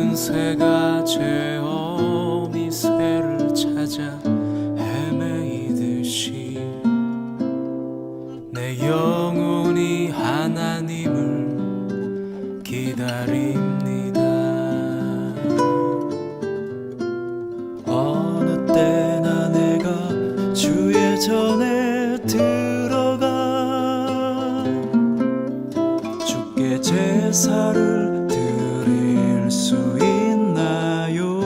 붉은 새가 제 어미 새를 찾아 헤매이듯이 내 영혼이 하나님을 기다립니다. 어느 때나 내가 주의 전에 들어가 주께 제사를 드릴 수 있나요?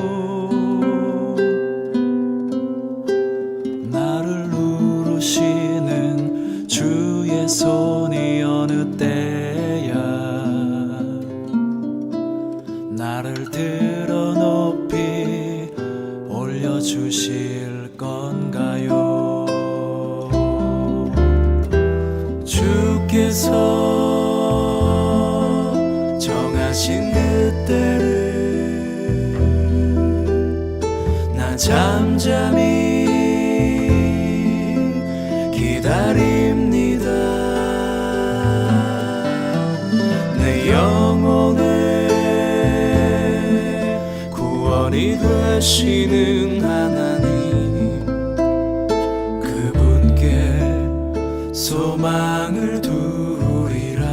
나를 누르시는 주의 손이 어느 때야 나를 들어 높이 올려주실 건가요? 주께서 정하신 그때를 나 잠잠히 기다립니다. 내 영혼의 구원이 되시는 하나님, 그분께 소망을 두리라.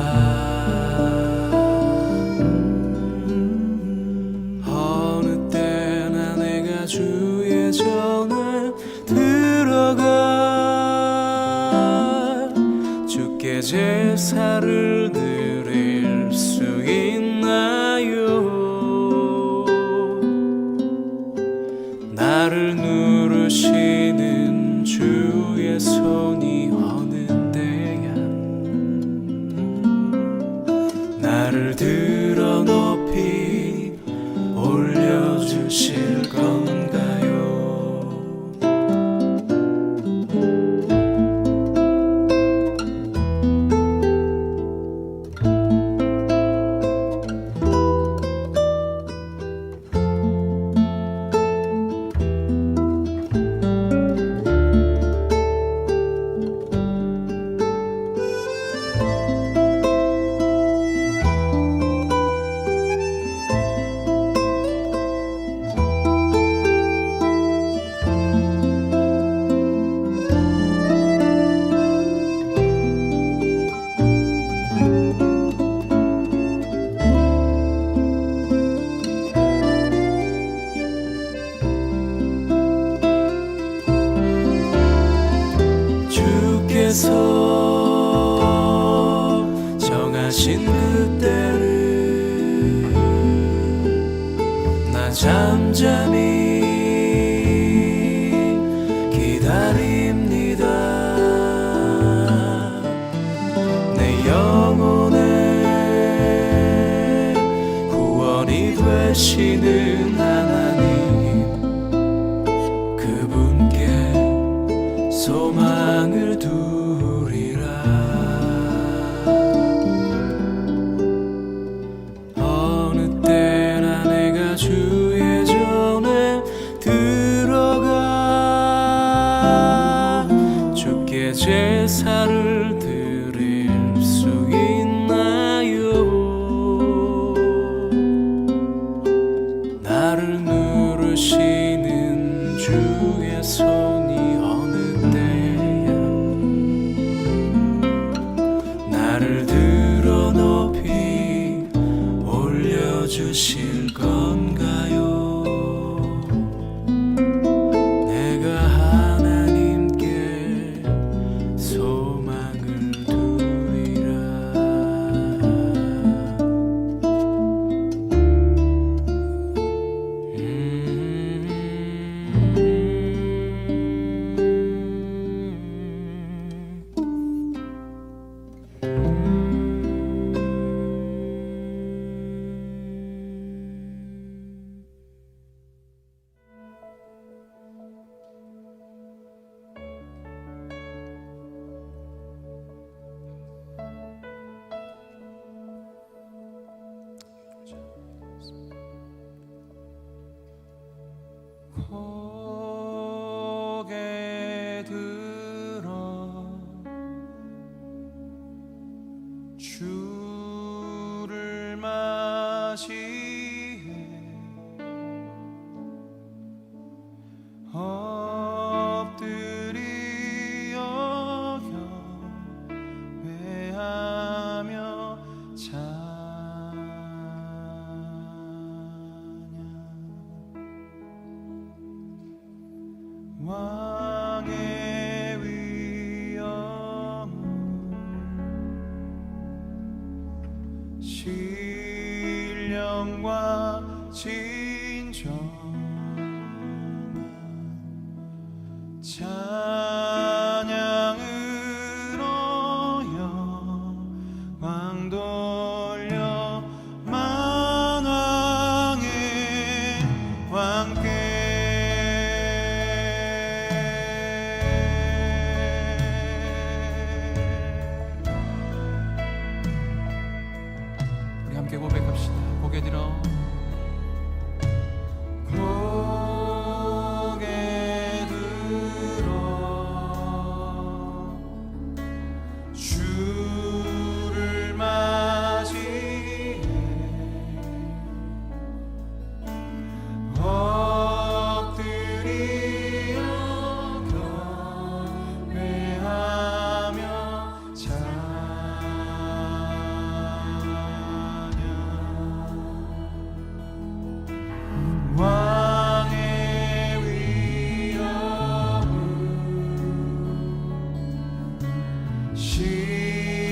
어느 때나 내가 주의 전에 들어가 주께 제사를 드릴 수 있나요? 나를 누르시는 주의 손이 어느 때야 나를 들어 높이 올려주실 건가요? 주께서 정하신 그때를 나 잠잠히 기다립니다. 내 영혼의 구원이 되시는 하나님, 그분께 소망을 두리라. 어느 때나 내가 주의 전에 들어가 주께 제사를 드릴 수 있나요? 나를 누르시는 주의 손이 어느 때야 나를 들어 높이 올려주실 건가요? 내가 하나님께 소망을 두리라. 고개 들어 주를 마시에 왕의 위엄 신령과 진정한 찬양으로 영광 돌려 만왕의 왕께 우리 함께 고백합시다. 고개 들어 고개 들어 주를 맞이해 엎드리어 경배하며 왕의 위엄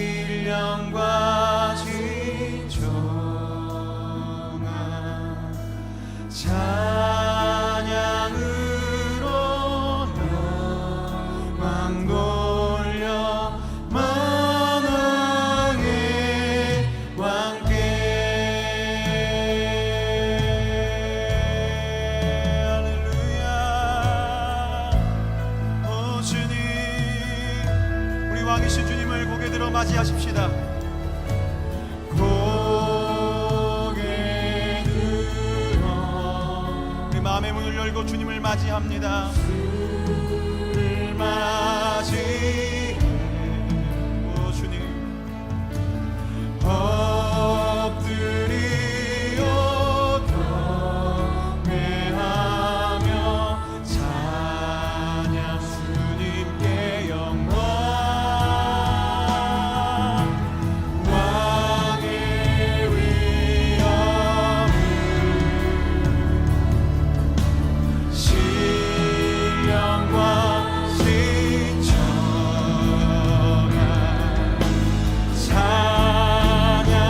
신령과 진정한 찬양으로 영광 돌려 만왕의 왕께 주님, 우리 왕이신 주님을 고개 들어 맞이하십시다. 고개 들어 우리 마음의 문을 열고 주님을 맞이합니다. 주를 맞이해 오 주님 엎드리어 경배하며 찬양 주님께 영광 왕의 위엄을 신령과 진정한 찬양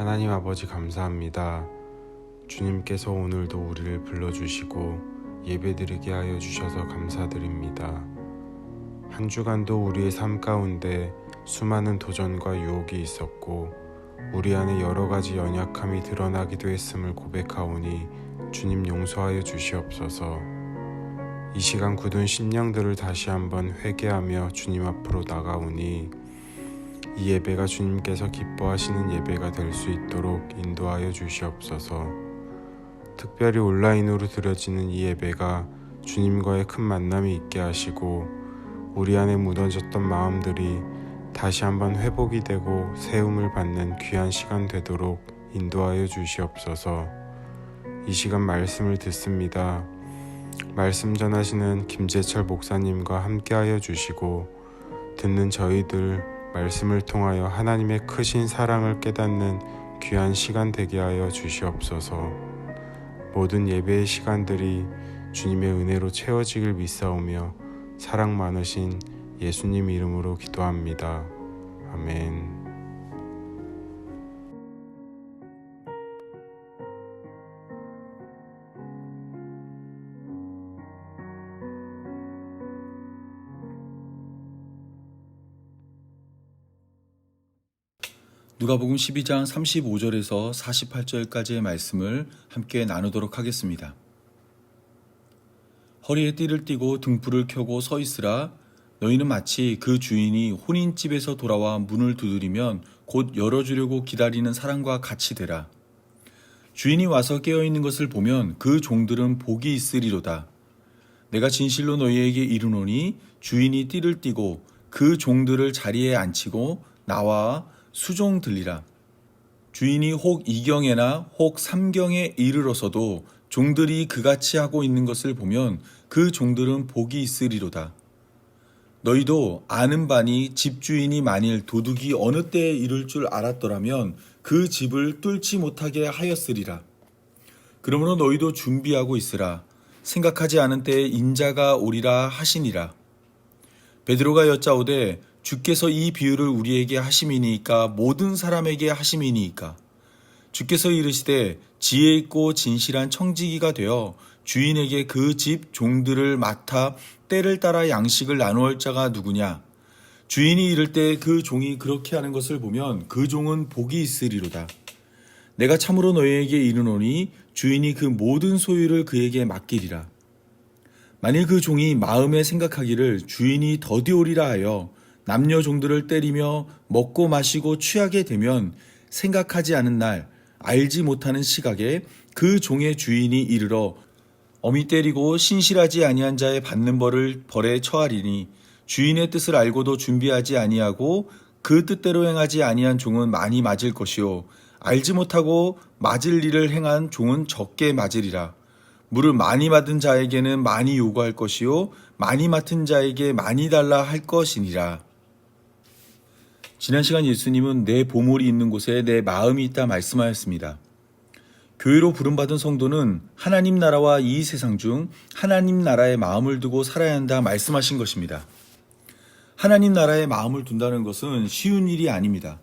하나님 아버지 감사합니다. 주님께서 오늘도 우리를 불러주시고 예배드리게 하여 주셔서 감사드립니다. 한 주간도 우리의 삶 가운데 수많은 도전과 유혹이 있었고 우리 안에 여러 가지 연약함이 드러나기도 했음을 고백하오니 주님 용서하여 주시옵소서. 이 시간 굳은 심령들을 다시 한번 회개하며 주님 앞으로 나가오니 이 예배가 주님께서 기뻐하시는 예배가 될 수 있도록 인도하여 주시옵소서. 특별히 온라인으로 드려지는 이 예배가 주님과의 큰 만남이 있게 하시고 우리 안에 무너졌던 마음들이 다시 한번 회복이 되고 세움을 받는 귀한 시간 되도록 인도하여 주시옵소서. 이 시간 말씀을 듣습니다. 말씀 전하시는 김재철 목사님과 함께하여 주시고 듣는 저희들 말씀을 통하여 하나님의 크신 사랑을 깨닫는 귀한 시간 되게 하여 주시옵소서. 모든 예배의 시간들이 주님의 은혜로 채워지길 믿사오며 사랑 많으신 예수님 이름으로 기도합니다. 아멘. 누가복음 12장 35절에서 48절까지의 말씀을 함께 나누도록 하겠습니다. 허리에 띠를 띠고 등불을 켜고 서 있으라. 너희는 마치 그 주인이 혼인집에서 돌아와 문을 두드리면 곧 열어주려고 기다리는 사람과 같이 되라. 주인이 와서 깨어있는 것을 보면 그 종들은 복이 있으리로다. 내가 진실로 너희에게 이르노니 주인이 띠를 띠고 그 종들을 자리에 앉히고 나와 수종 들리라. 주인이 혹 2경에나 혹 3경에 이르러서도 종들이 그같이 하고 있는 것을 보면 그 종들은 복이 있으리로다. 너희도 아는 바니 집주인이 만일 도둑이 어느 때에 이를 줄 알았더라면 그 집을 뚫지 못하게 하였으리라. 그러므로 너희도 준비하고 있으라. 생각하지 않은 때에 인자가 오리라 하시니라. 베드로가 여짜오되 주께서 이 비유를 우리에게 하심이니까 모든 사람에게 하심이니까. 주께서 이르시되 지혜 있고 진실한 청지기가 되어 주인에게 그 집 종들을 맡아 때를 따라 양식을 나누을 자가 누구냐. 주인이 이를 때 그 종이 그렇게 하는 것을 보면 그 종은 복이 있으리로다. 내가 참으로 너희에게 이르노니 주인이 그 모든 소유를 그에게 맡기리라. 만일 그 종이 마음에 생각하기를 주인이 더디오리라 하여 남녀 종들을 때리며 먹고 마시고 취하게 되면 생각하지 않은 날 알지 못하는 시각에 그 종의 주인이 이르러 어미 때리고 신실하지 아니한 자의 받는 벌에 처하리니 주인의 뜻을 알고도 준비하지 아니하고 그 뜻대로 행하지 아니한 종은 많이 맞을 것이요 알지 못하고 맞을 일을 행한 종은 적게 맞으리라. 물을 많이 받은 자에게는 많이 요구할 것이요 많이 맡은 자에게 많이 달라 할 것이니라. 지난 시간 예수님은 내 보물이 있는 곳에 내 마음이 있다 말씀하였습니다. 교회로 부름받은 성도는 하나님 나라와 이 세상 중 하나님 나라에 마음을 두고 살아야 한다 말씀하신 것입니다. 하나님 나라에 마음을 둔다는 것은 쉬운 일이 아닙니다.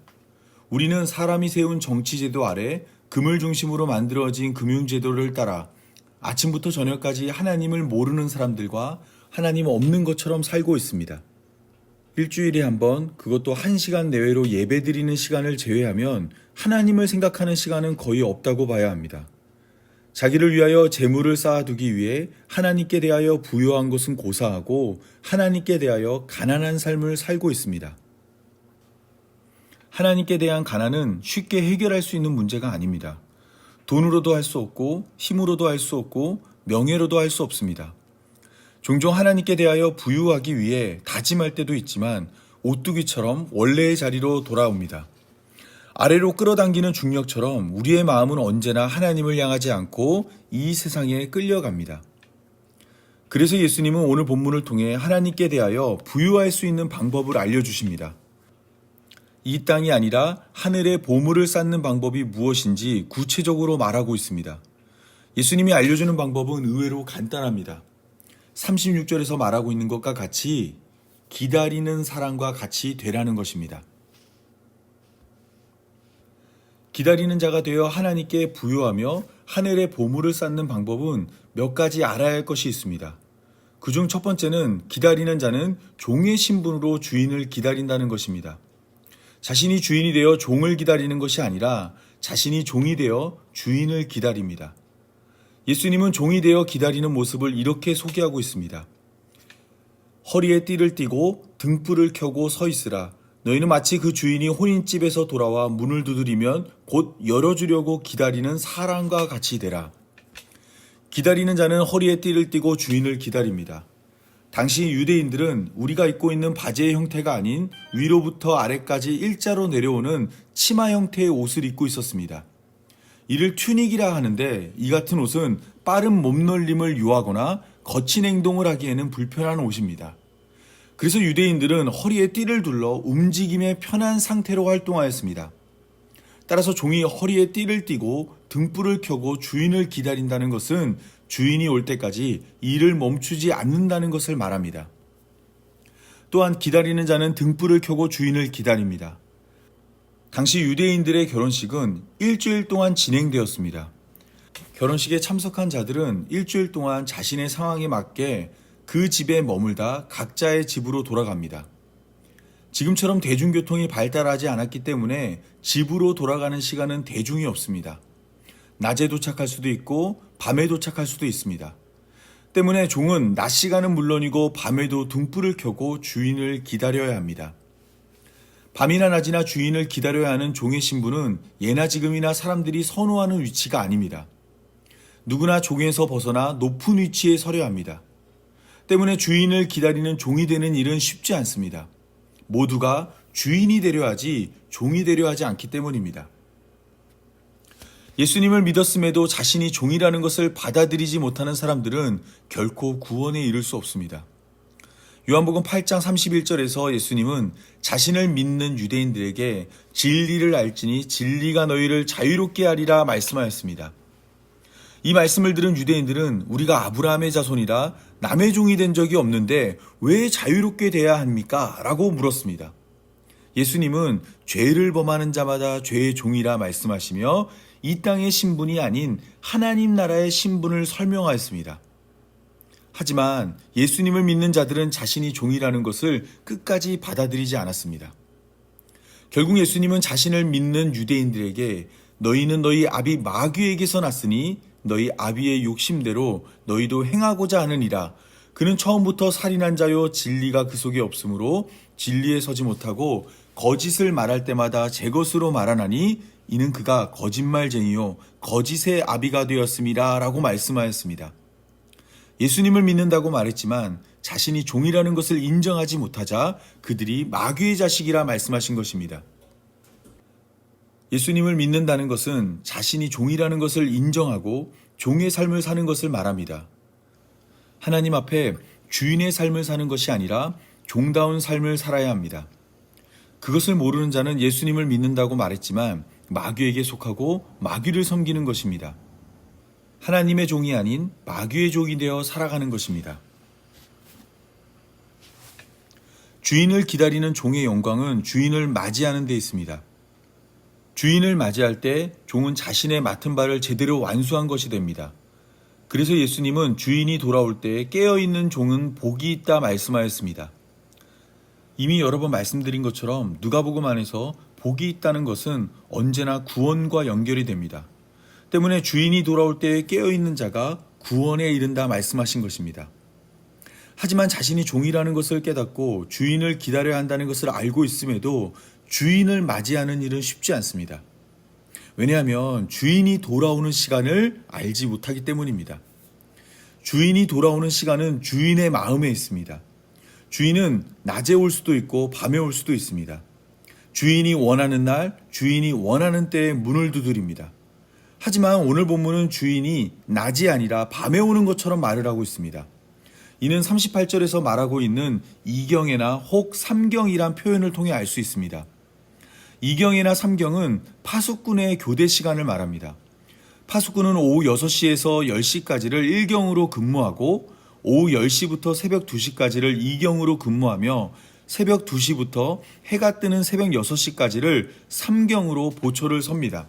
우리는 사람이 세운 정치제도 아래 금을 중심으로 만들어진 금융제도를 따라 아침부터 저녁까지 하나님을 모르는 사람들과 하나님 없는 것처럼 살고 있습니다. 일주일에 한 번, 그것도 1시간 내외로 예배드리는 시간을 제외하면 하나님을 생각하는 시간은 거의 없다고 봐야 합니다. 자기를 위하여 재물을 쌓아두기 위해 하나님께 대하여 부유한 것은 고사하고 하나님께 대하여 가난한 삶을 살고 있습니다. 하나님께 대한 가난은 쉽게 해결할 수 있는 문제가 아닙니다. 돈으로도 할 수 없고 힘으로도 할 수 없고 명예로도 할 수 없습니다. 종종 하나님께 대하여 부유하기 위해 다짐할 때도 있지만 오뚜기처럼 원래의 자리로 돌아옵니다. 아래로 끌어당기는 중력처럼 우리의 마음은 언제나 하나님을 향하지 않고 이 세상에 끌려갑니다. 그래서 예수님은 오늘 본문을 통해 하나님께 대하여 부유할 수 있는 방법을 알려주십니다. 이 땅이 아니라 하늘에 보물을 쌓는 방법이 무엇인지 구체적으로 말하고 있습니다. 예수님이 알려주는 방법은 의외로 간단합니다. 36절에서 말하고 있는 것과 같이 기다리는 사람과 같이 되라는 것입니다. 기다리는 자가 되어 하나님께 부요하며 하늘의 보물을 쌓는 방법은 몇 가지 알아야 할 것이 있습니다. 그중 첫 번째는 기다리는 자는 종의 신분으로 주인을 기다린다는 것입니다. 자신이 주인이 되어 종을 기다리는 것이 아니라 자신이 종이 되어 주인을 기다립니다. 예수님은 종이 되어 기다리는 모습을 이렇게 소개하고 있습니다. 허리에 띠를 띠고 등불을 켜고 서 있으라. 너희는 마치 그 주인이 혼인집에서 돌아와 문을 두드리면 곧 열어주려고 기다리는 사람과 같이 되라. 기다리는 자는 허리에 띠를 띠고 주인을 기다립니다. 당시 유대인들은 우리가 입고 있는 바지의 형태가 아닌 위로부터 아래까지 일자로 내려오는 치마 형태의 옷을 입고 있었습니다. 이를 튜닉이라 하는데 이 같은 옷은 빠른 몸놀림을 유하거나 거친 행동을 하기에는 불편한 옷입니다. 그래서 유대인들은 허리에 띠를 둘러 움직임에 편한 상태로 활동하였습니다. 따라서 종이 허리에 띠를 띠고 등불을 켜고 주인을 기다린다는 것은 주인이 올 때까지 일을 멈추지 않는다는 것을 말합니다. 또한 기다리는 자는 등불을 켜고 주인을 기다립니다. 당시 유대인들의 결혼식은 일주일 동안 진행되었습니다. 결혼식에 참석한 자들은 일주일 동안 자신의 상황에 맞게 그 집에 머물다 각자의 집으로 돌아갑니다. 지금처럼 대중교통이 발달하지 않았기 때문에 집으로 돌아가는 시간은 대중이 없습니다. 낮에 도착할 수도 있고 밤에 도착할 수도 있습니다. 때문에 종은 낮 시간은 물론이고 밤에도 등불을 켜고 주인을 기다려야 합니다. 밤이나 낮이나 주인을 기다려야 하는 종의 신분은 예나 지금이나 사람들이 선호하는 위치가 아닙니다. 누구나 종에서 벗어나 높은 위치에 서려 합니다. 때문에 주인을 기다리는 종이 되는 일은 쉽지 않습니다. 모두가 주인이 되려 하지 종이 되려 하지 않기 때문입니다. 예수님을 믿었음에도 자신이 종이라는 것을 받아들이지 못하는 사람들은 결코 구원에 이를 수 없습니다. 요한복음 8장 31절에서 예수님은 자신을 믿는 유대인들에게 진리를 알지니 진리가 너희를 자유롭게 하리라 말씀하였습니다. 이 말씀을 들은 유대인들은 우리가 아브라함의 자손이라 남의 종이 된 적이 없는데 왜 자유롭게 돼야 합니까? 라고 물었습니다. 예수님은 죄를 범하는 자마다 죄의 종이라 말씀하시며 이 땅의 신분이 아닌 하나님 나라의 신분을 설명하였습니다. 하지만 예수님을 믿는 자들은 자신이 종이라는 것을 끝까지 받아들이지 않았습니다. 결국 예수님은 자신을 믿는 유대인들에게 너희는 너희 아비 마귀에게서 났으니 너희 아비의 욕심대로 너희도 행하고자 하느니라. 그는 처음부터 살인한 자요 진리가 그 속에 없으므로 진리에 서지 못하고 거짓을 말할 때마다 제 것으로 말하나니 이는 그가 거짓말쟁이요 거짓의 아비가 되었음이라 라고 말씀하였습니다. 예수님을 믿는다고 말했지만 자신이 종이라는 것을 인정하지 못하자 그들이 마귀의 자식이라 말씀하신 것입니다. 예수님을 믿는다는 것은 자신이 종이라는 것을 인정하고 종의 삶을 사는 것을 말합니다. 하나님 앞에 주인의 삶을 사는 것이 아니라 종다운 삶을 살아야 합니다. 그것을 모르는 자는 예수님을 믿는다고 말했지만 마귀에게 속하고 마귀를 섬기는 것입니다. 하나님의 종이 아닌 마귀의 종이 되어 살아가는 것입니다. 주인을 기다리는 종의 영광은 주인을 맞이하는 데 있습니다. 주인을 맞이할 때 종은 자신의 맡은 바를 제대로 완수한 것이 됩니다. 그래서 예수님은 주인이 돌아올 때 깨어있는 종은 복이 있다 말씀하였습니다. 이미 여러 번 말씀드린 것처럼 누가복음 안에서 복이 있다는 것은 언제나 구원과 연결이 됩니다. 때문에 주인이 돌아올 때 깨어있는 자가 구원에 이른다 말씀하신 것입니다. 하지만 자신이 종이라는 것을 깨닫고 주인을 기다려야 한다는 것을 알고 있음에도 주인을 맞이하는 일은 쉽지 않습니다. 왜냐하면 주인이 돌아오는 시간을 알지 못하기 때문입니다. 주인이 돌아오는 시간은 주인의 마음에 있습니다. 주인은 낮에 올 수도 있고 밤에 올 수도 있습니다. 주인이 원하는 날, 주인이 원하는 때에 문을 두드립니다. 하지만 오늘 본문은 주인이 낮이 아니라 밤에 오는 것처럼 말을 하고 있습니다. 이는 38절에서 말하고 있는 이경에나 혹 삼경이란 표현을 통해 알 수 있습니다. 이경에나 삼경은 파수꾼의 교대 시간을 말합니다. 파수꾼은 오후 6시에서 10시까지를 1경으로 근무하고 오후 10시부터 새벽 2시까지를 2경으로 근무하며 새벽 2시부터 해가 뜨는 새벽 6시까지를 3경으로 보초를 섭니다.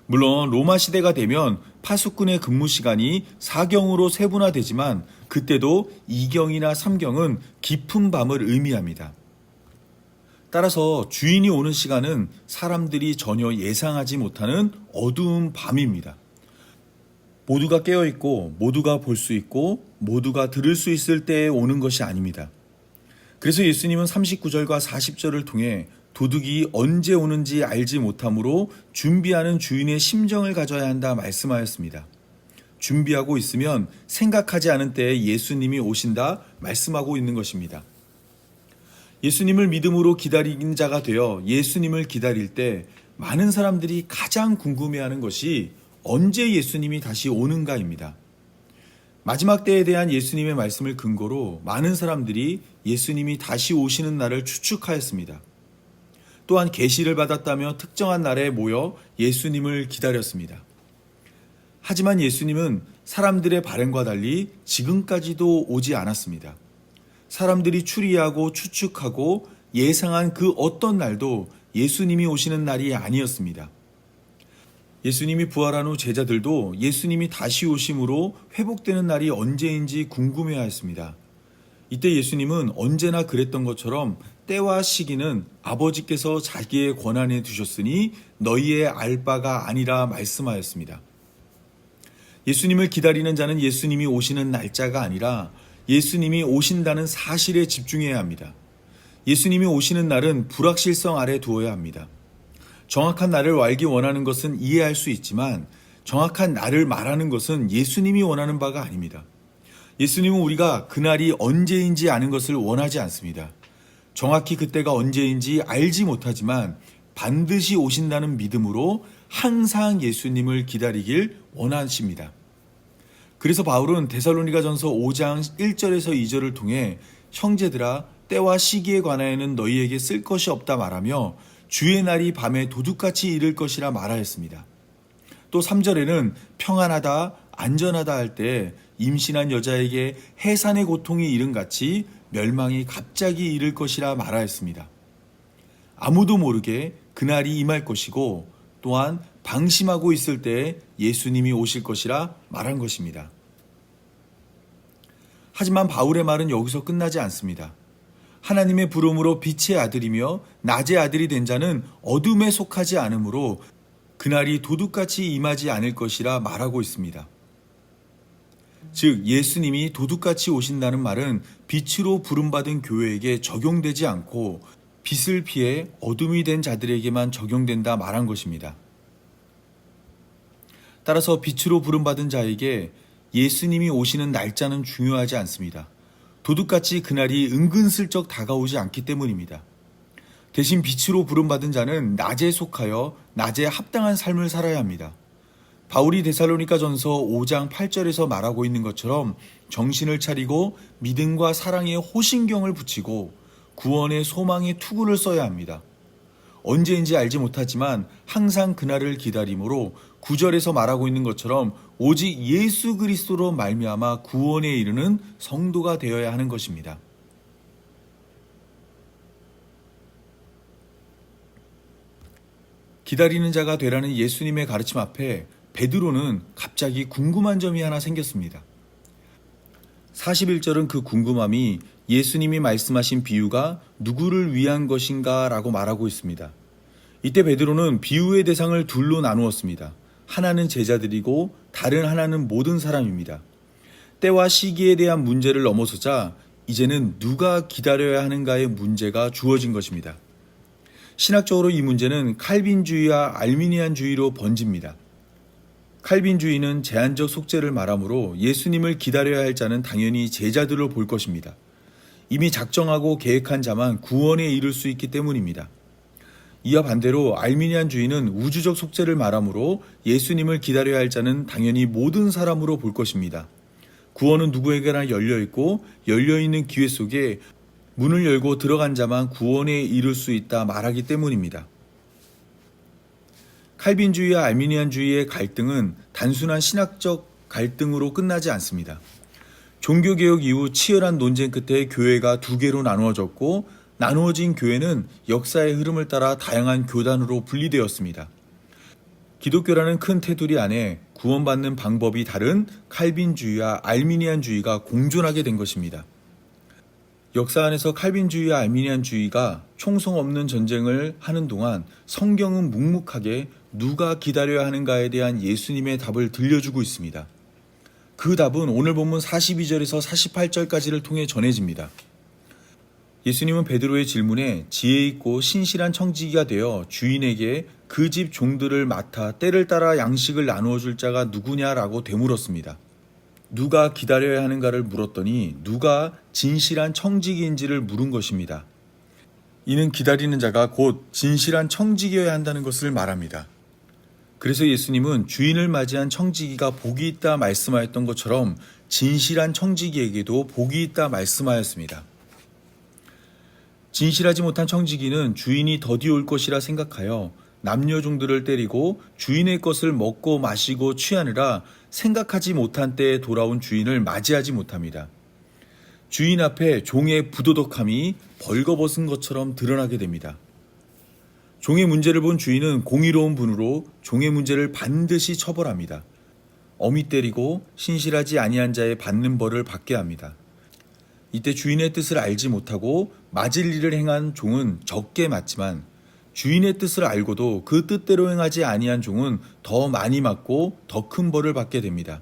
물론 로마 시대가 되면 파수꾼의 근무 시간이 4경으로 세분화되지만 그때도 2경이나 3경은 깊은 밤을 의미합니다. 따라서 주인이 오는 시간은 사람들이 전혀 예상하지 못하는 어두운 밤입니다. 모두가 깨어있고 모두가 볼 수 있고 모두가 들을 수 있을 때에 오는 것이 아닙니다. 그래서 예수님은 39절과 40절을 통해 도둑이 언제 오는지 알지 못하므로 준비하는 주인의 심정을 가져야 한다 말씀하였습니다. 준비하고 있으면 생각하지 않은 때에 예수님이 오신다 말씀하고 있는 것입니다. 예수님을 믿음으로 기다리는 자가 되어 예수님을 기다릴 때 많은 사람들이 가장 궁금해하는 것이 언제 예수님이 다시 오는가입니다. 마지막 때에 대한 예수님의 말씀을 근거로 많은 사람들이 예수님이 다시 오시는 날을 추측하였습니다. 또한 계시를 받았다며 특정한 날에 모여 예수님을 기다렸습니다. 하지만 예수님은 사람들의 바람과 달리 지금까지도 오지 않았습니다. 사람들이 추리하고 추측하고 예상한 그 어떤 날도 예수님이 오시는 날이 아니었습니다. 예수님이 부활한 후 제자들도 예수님이 다시 오심으로 회복되는 날이 언제인지 궁금해하였습니다. 이때 예수님은 언제나 그랬던 것처럼 때와 시기는 아버지께서 자기의 권한에 두셨으니 너희의 알 바가 아니라 말씀하였습니다. 예수님을 기다리는 자는 예수님이 오시는 날짜가 아니라 예수님이 오신다는 사실에 집중해야 합니다. 예수님이 오시는 날은 불확실성 아래 두어야 합니다. 정확한 날을 알기 원하는 것은 이해할 수 있지만 정확한 날을 말하는 것은 예수님이 원하는 바가 아닙니다. 예수님은 우리가 그날이 언제인지 아는 것을 원하지 않습니다. 정확히 그때가 언제인지 알지 못하지만 반드시 오신다는 믿음으로 항상 예수님을 기다리길 원하십니다. 그래서 바울은 데살로니가전서 5장 1절에서 2절을 통해 형제들아 때와 시기에 관하여는 너희에게 쓸 것이 없다 말하며 주의 날이 밤에 도둑같이 이를 것이라 말하였습니다. 또 3절에는 평안하다 안전하다 할 때 임신한 여자에게 해산의 고통이 이른같이 멸망이 갑자기 이를 것이라 말하였습니다. 아무도 모르게 그날이 임할 것이고 또한 방심하고 있을 때 예수님이 오실 것이라 말한 것입니다. 하지만 바울의 말은 여기서 끝나지 않습니다. 하나님의 부름으로 빛의 아들이며 낮의 아들이 된 자는 어둠에 속하지 않으므로 그날이 도둑같이 임하지 않을 것이라 말하고 있습니다. 즉 예수님이 도둑같이 오신다는 말은 빛으로 부름받은 교회에게 적용되지 않고 빛을 피해 어둠이 된 자들에게만 적용된다 말한 것입니다. 따라서 빛으로 부름받은 자에게 예수님이 오시는 날짜는 중요하지 않습니다. 도둑같이 그날이 은근슬쩍 다가오지 않기 때문입니다. 대신 빛으로 부름받은 자는 낮에 속하여 낮에 합당한 삶을 살아야 합니다. 바울이 데살로니가전서 5장 8절에서 말하고 있는 것처럼 정신을 차리고 믿음과 사랑에 호신경을 붙이고 구원의 소망의 투구를 써야 합니다. 언제인지 알지 못하지만 항상 그날을 기다림으로 9절에서 말하고 있는 것처럼 오직 예수 그리스도로 말미암아 구원에 이르는 성도가 되어야 하는 것입니다. 기다리는 자가 되라는 예수님의 가르침 앞에 베드로는 갑자기 궁금한 점이 하나 생겼습니다. 41절은 그 궁금함이 예수님이 말씀하신 비유가 누구를 위한 것인가 라고 말하고 있습니다. 이때 베드로는 비유의 대상을 둘로 나누었습니다. 하나는 제자들이고 다른 하나는 모든 사람입니다. 때와 시기에 대한 문제를 넘어서자 이제는 누가 기다려야 하는가의 문제가 주어진 것입니다. 신학적으로 이 문제는 칼빈주의와 알미니안주의로 번집니다. 칼빈주의는 제한적 속죄를 말하므로 예수님을 기다려야 할 자는 당연히 제자들을 볼 것입니다. 이미 작정하고 계획한 자만 구원에 이를 수 있기 때문입니다. 이와 반대로 알미니안주의는 우주적 속죄를 말하므로 예수님을 기다려야 할 자는 당연히 모든 사람으로 볼 것입니다. 구원은 누구에게나 열려있고 열려있는 기회 속에 문을 열고 들어간 자만 구원에 이를 수 있다 말하기 때문입니다. 칼빈주의와 알미니안주의의 갈등은 단순한 신학적 갈등으로 끝나지 않습니다. 종교개혁 이후 치열한 논쟁 끝에 교회가 두 개로 나누어졌고 나누어진 교회는 역사의 흐름을 따라 다양한 교단으로 분리되었습니다. 기독교라는 큰 테두리 안에 구원받는 방법이 다른 칼빈주의와 알미니안주의가 공존하게 된 것입니다. 역사 안에서 칼빈주의와 알미니안주의가 총성 없는 전쟁을 하는 동안 성경은 묵묵하게 누가 기다려야 하는가에 대한 예수님의 답을 들려주고 있습니다. 그 답은 오늘 본문 42절에서 48절까지를 통해 전해집니다. 예수님은 베드로의 질문에 지혜 있고 신실한 청지기가 되어 주인에게 그 집 종들을 맡아 때를 따라 양식을 나누어 줄 자가 누구냐라고 되물었습니다. 누가 기다려야 하는가를 물었더니 누가 진실한 청지기인지를 물은 것입니다. 이는 기다리는 자가 곧 진실한 청지기여야 한다는 것을 말합니다. 그래서 예수님은 주인을 맞이한 청지기가 복이 있다 말씀하였던 것처럼 진실한 청지기에게도 복이 있다 말씀하였습니다. 진실하지 못한 청지기는 주인이 더디 올 것이라 생각하여 남녀 종들을 때리고 주인의 것을 먹고 마시고 취하느라 생각하지 못한 때에 돌아온 주인을 맞이하지 못합니다. 주인 앞에 종의 부도덕함이 벌거벗은 것처럼 드러나게 됩니다. 종의 문제를 본 주인은 공의로운 분으로 종의 문제를 반드시 처벌합니다. 엄히 때리고 신실하지 아니한 자의 받는 벌을 받게 합니다. 이때 주인의 뜻을 알지 못하고 맞을 일을 행한 종은 적게 맞지만 주인의 뜻을 알고도 그 뜻대로 행하지 아니한 종은 더 많이 맞고 더 큰 벌을 받게 됩니다.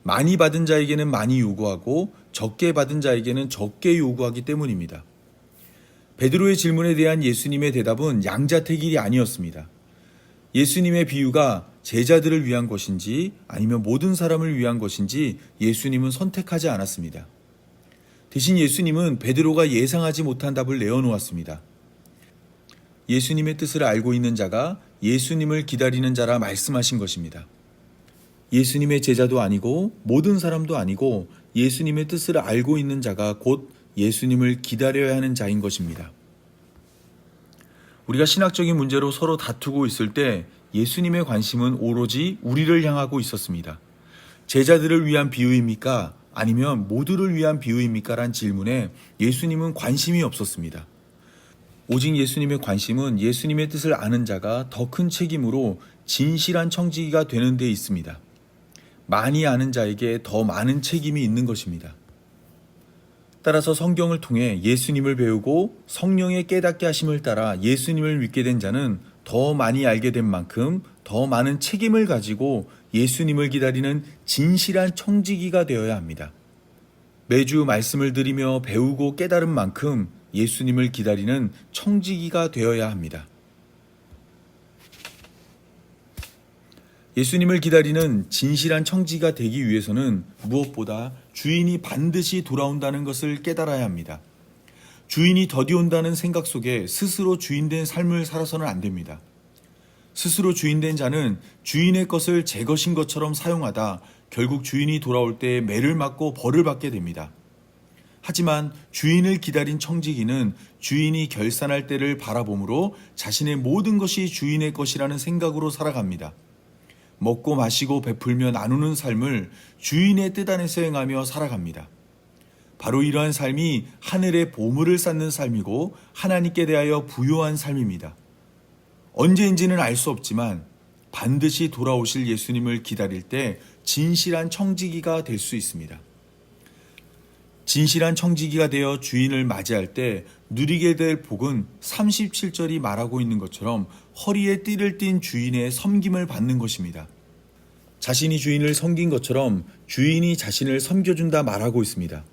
많이 받은 자에게는 많이 요구하고 적게 받은 자에게는 적게 요구하기 때문입니다. 베드로의 질문에 대한 예수님의 대답은 양자택일이 아니었습니다. 예수님의 비유가 제자들을 위한 것인지 아니면 모든 사람을 위한 것인지 예수님은 선택하지 않았습니다. 대신 예수님은 베드로가 예상하지 못한 답을 내어놓았습니다. 예수님의 뜻을 알고 있는 자가 예수님을 기다리는 자라 말씀하신 것입니다. 예수님의 제자도 아니고 모든 사람도 아니고 예수님의 뜻을 알고 있는 자가 곧 예수님을 기다려야 하는 자인 것입니다. 우리가 신학적인 문제로 서로 다투고 있을 때 예수님의 관심은 오로지 우리를 향하고 있었습니다. 제자들을 위한 비유입니까? 아니면 모두를 위한 비유입니까? 란 질문에 예수님은 관심이 없었습니다. 오직 예수님의 관심은 예수님의 뜻을 아는 자가 더 큰 책임으로 진실한 청지기가 되는 데 있습니다. 많이 아는 자에게 더 많은 책임이 있는 것입니다. 따라서 성경을 통해 예수님을 배우고 성령의 깨닫게 하심을 따라 예수님을 믿게 된 자는 더 많이 알게 된 만큼 더 많은 책임을 가지고 예수님을 기다리는 진실한 청지기가 되어야 합니다. 매주 말씀을 드리며 배우고 깨달은 만큼 예수님을 기다리는 청지기가 되어야 합니다. 예수님을 기다리는 진실한 청지기가 되기 위해서는 무엇보다 주인이 반드시 돌아온다는 것을 깨달아야 합니다. 주인이 더디 온다는 생각 속에 스스로 주인된 삶을 살아서는 안 됩니다. 스스로 주인된 자는 주인의 것을 제 것인 것처럼 사용하다 결국 주인이 돌아올 때 매를 맞고 벌을 받게 됩니다. 하지만 주인을 기다린 청지기는 주인이 결산할 때를 바라보므로 자신의 모든 것이 주인의 것이라는 생각으로 살아갑니다. 먹고 마시고 베풀며 나누는 삶을 주인의 뜻 안에서 행하며 살아갑니다. 바로 이러한 삶이 하늘의 보물을 쌓는 삶이고 하나님께 대하여 부요한 삶입니다. 언제인지는 알 수 없지만 반드시 돌아오실 예수님을 기다릴 때 진실한 청지기가 될 수 있습니다. 진실한 청지기가 되어 주인을 맞이할 때 누리게 될 복은 37절이 말하고 있는 것처럼 허리에 띠를 띤 주인의 섬김을 받는 것입니다. 자신이 주인을 섬긴 것처럼 주인이 자신을 섬겨준다 말하고 있습니다.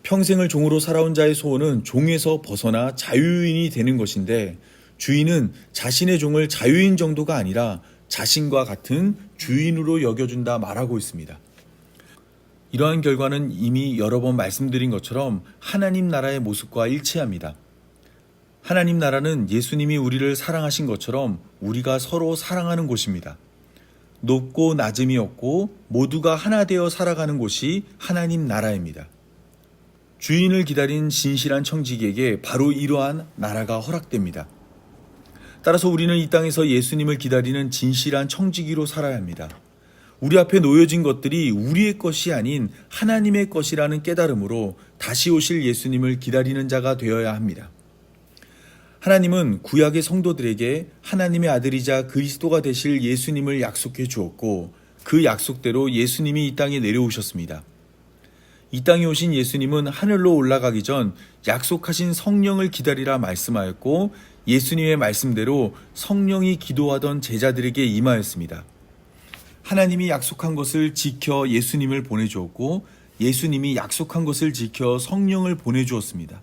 평생을 종으로 살아온 자의 소원은 종에서 벗어나 자유인이 되는 것인데 주인은 자신의 종을 자유인 정도가 아니라 자신과 같은 주인으로 여겨준다 말하고 있습니다. 이러한 결과는 이미 여러 번 말씀드린 것처럼 하나님 나라의 모습과 일치합니다. 하나님 나라는 예수님이 우리를 사랑하신 것처럼 우리가 서로 사랑하는 곳입니다. 높고 낮음이 없고 모두가 하나 되어 살아가는 곳이 하나님 나라입니다. 주인을 기다린 진실한 청지기에게 바로 이러한 나라가 허락됩니다. 따라서 우리는 이 땅에서 예수님을 기다리는 진실한 청지기로 살아야 합니다. 우리 앞에 놓여진 것들이 우리의 것이 아닌 하나님의 것이라는 깨달음으로 다시 오실 예수님을 기다리는 자가 되어야 합니다. 하나님은 구약의 성도들에게 하나님의 아들이자 그리스도가 되실 예수님을 약속해 주었고 그 약속대로 예수님이 이 땅에 내려오셨습니다. 이 땅에 오신 예수님은 하늘로 올라가기 전 약속하신 성령을 기다리라 말씀하였고 예수님의 말씀대로 성령이 기도하던 제자들에게 임하였습니다. 하나님이 약속한 것을 지켜 예수님을 보내주었고 예수님이 약속한 것을 지켜 성령을 보내주었습니다.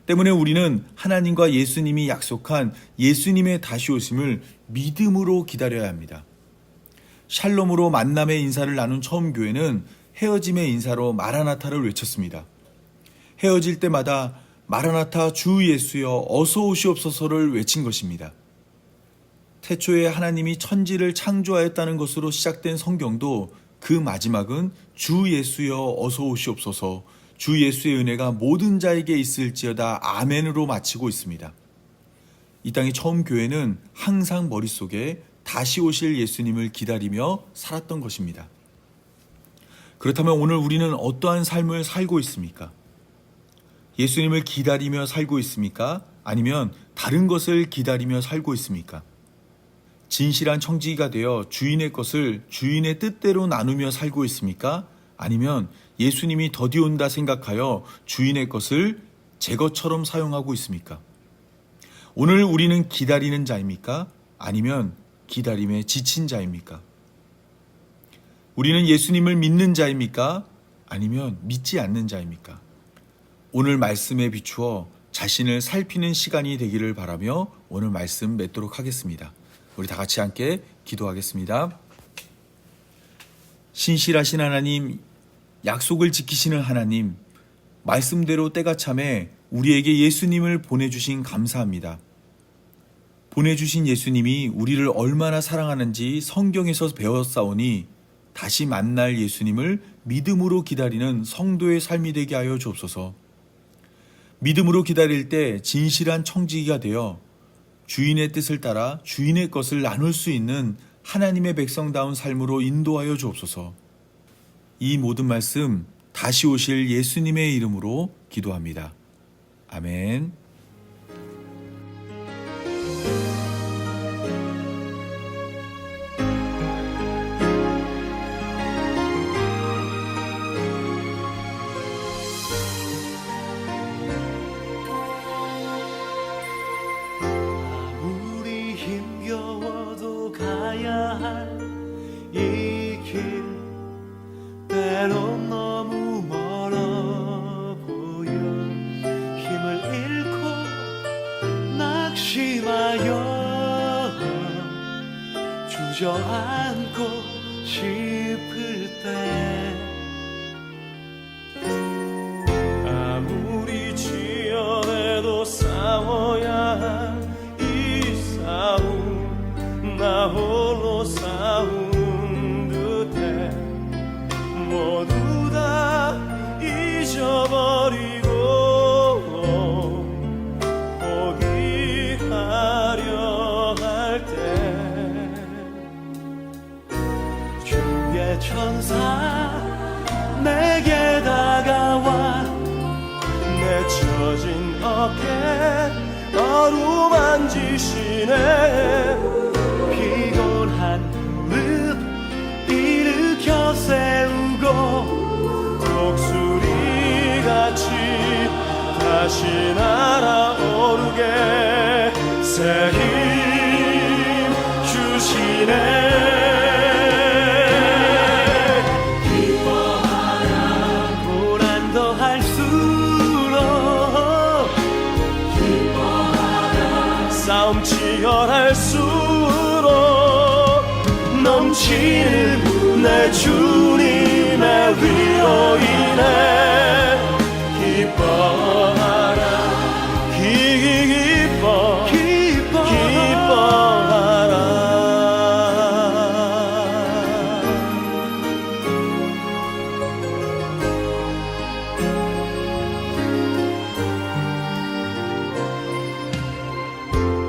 때문에 우리는 하나님과 예수님이 약속한 예수님의 다시 오심을 믿음으로 기다려야 합니다. 샬롬으로 만남의 인사를 나눈 처음 교회는 헤어짐의 인사로 마라나타를 외쳤습니다. 헤어질 때마다 마라나타 주 예수여 어서 오시옵소서를 외친 것입니다. 태초에 하나님이 천지를 창조하였다는 것으로 시작된 성경도 그 마지막은 주 예수여 어서 오시옵소서, 주 예수의 은혜가 모든 자에게 있을지어다 아멘으로 마치고 있습니다. 이 땅의 처음 교회는 항상 머릿속에 다시 오실 예수님을 기다리며 살았던 것입니다. 그렇다면 오늘 우리는 어떠한 삶을 살고 있습니까? 예수님을 기다리며 살고 있습니까? 아니면 다른 것을 기다리며 살고 있습니까? 진실한 청지기가 되어 주인의 것을 주인의 뜻대로 나누며 살고 있습니까? 아니면 예수님이 더디 온다 생각하여 주인의 것을 제 것처럼 사용하고 있습니까? 오늘 우리는 기다리는 자입니까? 아니면 기다림에 지친 자입니까? 우리는 예수님을 믿는 자입니까? 아니면 믿지 않는 자입니까? 오늘 말씀에 비추어 자신을 살피는 시간이 되기를 바라며 오늘 말씀 맺도록 하겠습니다. 우리 다 같이 함께 기도하겠습니다. 신실하신 하나님, 약속을 지키시는 하나님, 말씀대로 때가 참에 우리에게 예수님을 보내주신 감사합니다. 보내주신 예수님이 우리를 얼마나 사랑하는지 성경에서 배웠사오니 다시 만날 예수님을 믿음으로 기다리는 성도의 삶이 되게 하여 주옵소서. 믿음으로 기다릴 때 진실한 청지기가 되어 주인의 뜻을 따라 주인의 것을 나눌 수 있는 하나님의 백성다운 삶으로 인도하여 주옵소서. 이 모든 말씀 다시 오실 예수님의 이름으로 기도합니다. 아멘. 아무리 힘겨워도 가야 할 이 길 때론 너무 멀어 보여 힘을 잃고 낙심하여 주저앉고 싶을 때 아무리 지어내도 싸워야 할 이 싸움 나 홀로 싸운 듯해 모두 다 잊어버리고 포기하려 할 때 주의 천사 내게 다가와 내 처진 어깨 어루만지시네 피곤한 무릎 일으켜 세우고 독수리같이 다시 날아오르게 새 힘 주시네 고난 더할수록 싸움 치열할수록 넘치는 내 주님의 위로 인해 기뻐하라 기뻐하라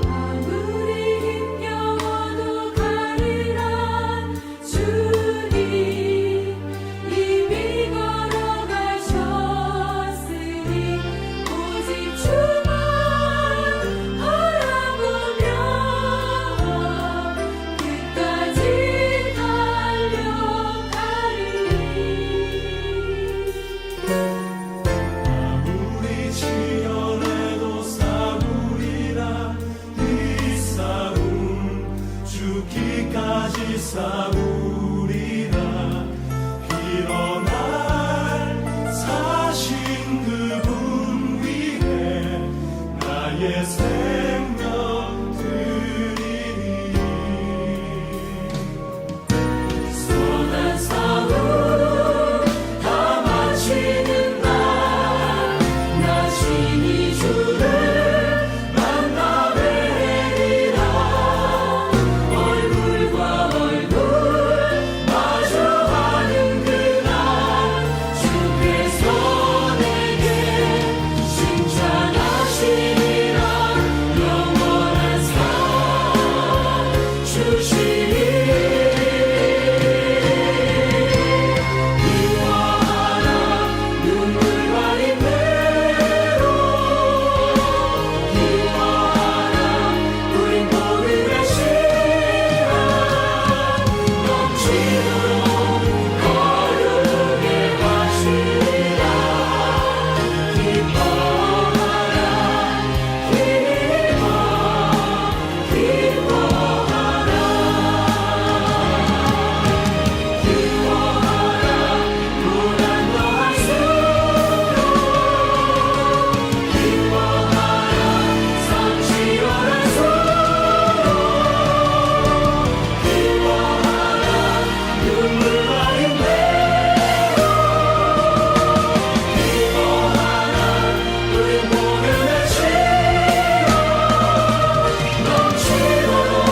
아무리 힘겨워도 가리라 주님 이미 걸어가셨으니 싸우리라 일어날 사신 그분 위에 나의 생명 드리니 선한 싸움 다 마치는 날 나 친히 주를 만나 뵈리라 얼굴과 얼굴 마주하는 그날 주께서 내게 칭찬하시리라 영원한 상 주시리 미워하라 눈물과 인내로 미워하라 우린 모두 다시라 넘치도록 거룩하게 하시리라 기뻐하라 기뻐하라 고난도 할수록 기뻐하라 성취원한 수록 기뻐하라 눈물과 인내로 기뻐하라 우리 모두 다시라 넘치도록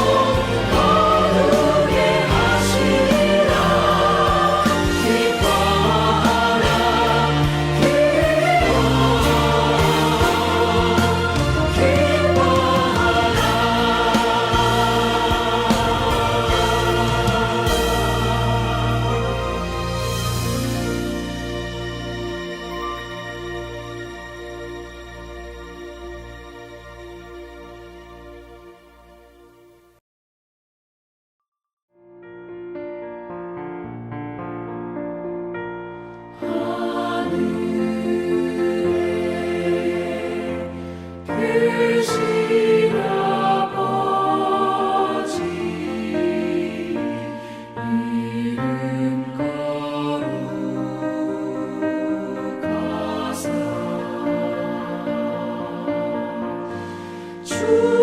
거룩하게 하시리라 계신 아버지 이름 거룩하사 주